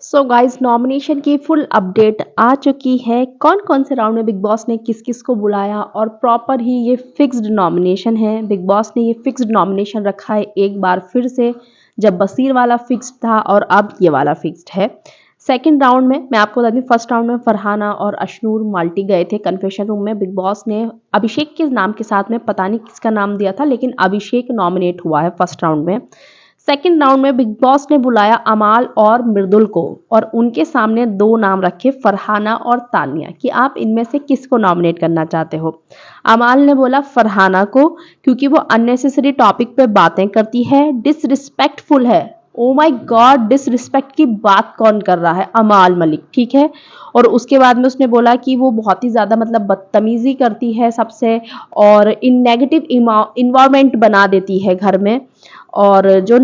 So guys, nomination की full update आ चुकी है। कौन कौन से राउंड में बिग बॉस ने किस किस को बुलाया और प्रॉपर ही ये फिक्स्ड नॉमिनेशन है। बिग बॉस ने ये फिक्स्ड नॉमिनेशन रखा है एक बार फिर से, जब बसीर वाला फिक्स्ड था और अब ये वाला फिक्स्ड है। सेकंड राउंड में मैं आपको बता दूं, फर्स्ट राउंड में फरहाना और अशनूर माल्टी गए थे कन्फेशन रूम में। बिग बॉस ने अभिषेक के नाम के साथ में पता नहीं किसका नाम दिया था, लेकिन अभिषेक नॉमिनेट हुआ है फर्स्ट राउंड में। सेकंड राउंड में बिग बॉस ने बुलाया अमाल और मृदुल को और उनके सामने दो नाम रखे, फरहाना और तानिया, कि आप इनमें से किसको नॉमिनेट करना चाहते हो। अमाल ने बोला फरहाना को, क्योंकि वो अननेसेसरी टॉपिक पे बातें करती है, डिसरिस्पेक्टफुल है। ओ माय गॉड, डिसरिस्पेक्ट की बात कौन कर रहा है? अमाल मलिक, ठीक है। और उसके बाद में उसने बोला कि वो बहुत ही ज्यादा मतलब बदतमीजी करती है सबसे और इन नेगेटिव इन्वायरमेंट बना देती है घर में। और जो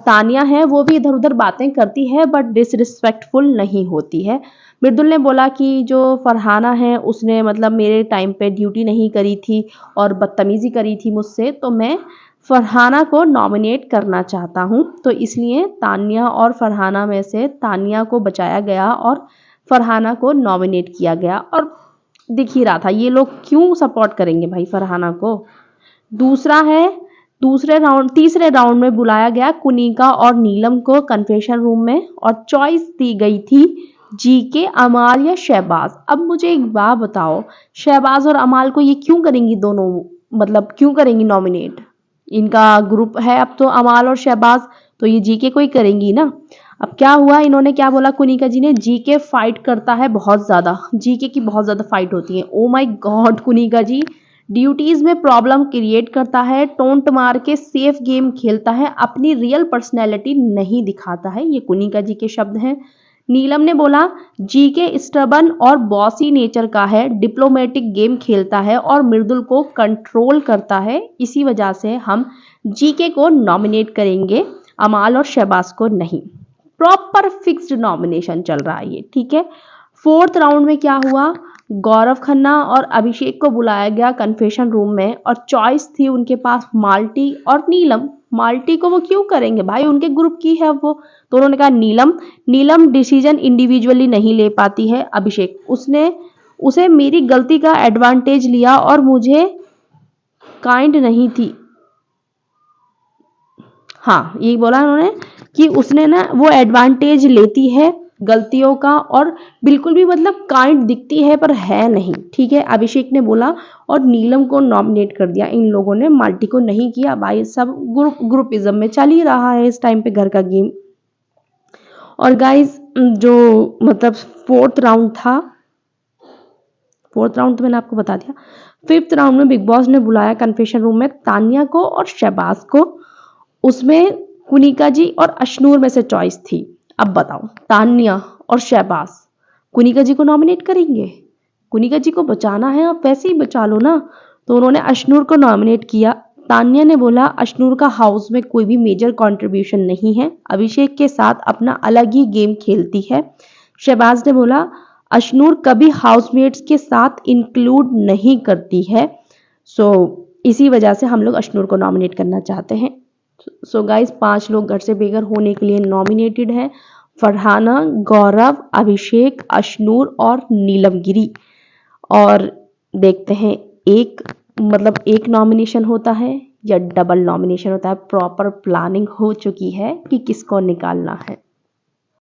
तानिया है वो भी इधर उधर बातें करती है बट डिसरिस्पेक्टफुल नहीं होती है। मृदुल ने बोला कि जो फरहाना है उसने मतलब मेरे टाइम पे ड्यूटी नहीं करी थी और बदतमीजी करी थी मुझसे, तो मैं फरहाना को नॉमिनेट करना चाहता हूँ। तो इसलिए तानिया और फरहाना में से तानिया को बचाया गया और फरहाना को नॉमिनेट किया गया। और दिख ही रहा था ये लोग क्यों सपोर्ट करेंगे भाई फरहाना को। दूसरा है, तीसरे राउंड में बुलाया गया कुनिका और नीलम को कन्फेशन रूम में और चॉइस दी गई थी जीके, अमाल या शहबाज। अब मुझे एक बात बताओ, शहबाज और अमाल को ये क्यों करेंगी दोनों, मतलब क्यों करेंगी नॉमिनेट? इनका ग्रुप है अब तो अमाल और शहबाज, तो ये जीके को ही करेंगी ना। अब क्या हुआ, इन्होंने क्या बोला कुनिका जी ने, जीके फाइट करता है बहुत ज्यादा, जीके की बहुत ज्यादा फाइट होती है। Oh my god Kunika ji, duties में प्रॉब्लम क्रिएट करता है, टोंट मार के सेफ गेम खेलता है, अपनी रियल पर्सनैलिटी नहीं दिखाता है। ये कुनिका जी के शब्द हैं। नीलम ने बोला जीके स्टबन और बॉसी नेचर का है, डिप्लोमेटिक गेम खेलता है और मृदुल को कंट्रोल करता है, इसी वजह से हम जीके को नॉमिनेट करेंगे, अमाल और शहबाज को नहीं। प्रॉपर फिक्स्ड नॉमिनेशन चल रहा है ये, ठीक है। फोर्थ राउंड में क्या हुआ, गौरव खन्ना और अभिषेक को बुलाया गया कन्फेशन रूम में और चॉइस थी उनके पास माल्टी और नीलम। माल्टी को वो क्यों करेंगे भाई, उनके ग्रुप की है वो, तो उन्होंने कहा नीलम। नीलम डिसीजन इंडिविजुअली नहीं ले पाती है। अभिषेक, उसे मेरी गलती का एडवांटेज लिया और मुझे काइंड नहीं थी। हाँ, ये बोला उन्होंने कि उसने ना वो एडवांटेज लेती है गलतियों का और बिल्कुल भी मतलब काइंड दिखती है पर है नहीं, ठीक है। अभिषेक ने बोला और नीलम को नॉमिनेट कर दिया। इन लोगों ने माल्टी को नहीं किया भाई, सब ग्रुपिज्म में चल ही रहा है इस टाइम पे घर का गेम। और गाइज जो मतलब फोर्थ राउंड तो मैंने आपको बता दिया। फिफ्थ राउंड में बिग बॉस ने बुलाया कन्फेशन रूम में तानिया को और शहबाज को। उसमें कुनिका जी और अशनूर में से चॉइस थी। अब बताओ, तानिया और शहबाज कुनिका जी को नॉमिनेट करेंगे? कुनिका जी को बचाना है, आप वैसे ही बचा लो ना। तो उन्होंने अशनूर को नॉमिनेट किया। तानिया ने बोला अशनूर का हाउस में कोई भी मेजर कंट्रीब्यूशन नहीं है, अभिषेक के साथ अपना अलग ही गेम खेलती है। शहबाज ने बोला अशनूर कभी हाउसमेट्स के साथ इंक्लूड नहीं करती है। सो इसी वजह से हम लोग अशनूर को नॉमिनेट करना चाहते हैं। सो गाइस, 5 लोग घर से बेघर होने के लिए नॉमिनेटेड है, फरहाना, गौरव, अभिषेक, अशनूर और नीलमगिरी। और देखते हैं एक नॉमिनेशन होता है या डबल नॉमिनेशन होता है। प्रॉपर प्लानिंग हो चुकी है कि किसको निकालना है।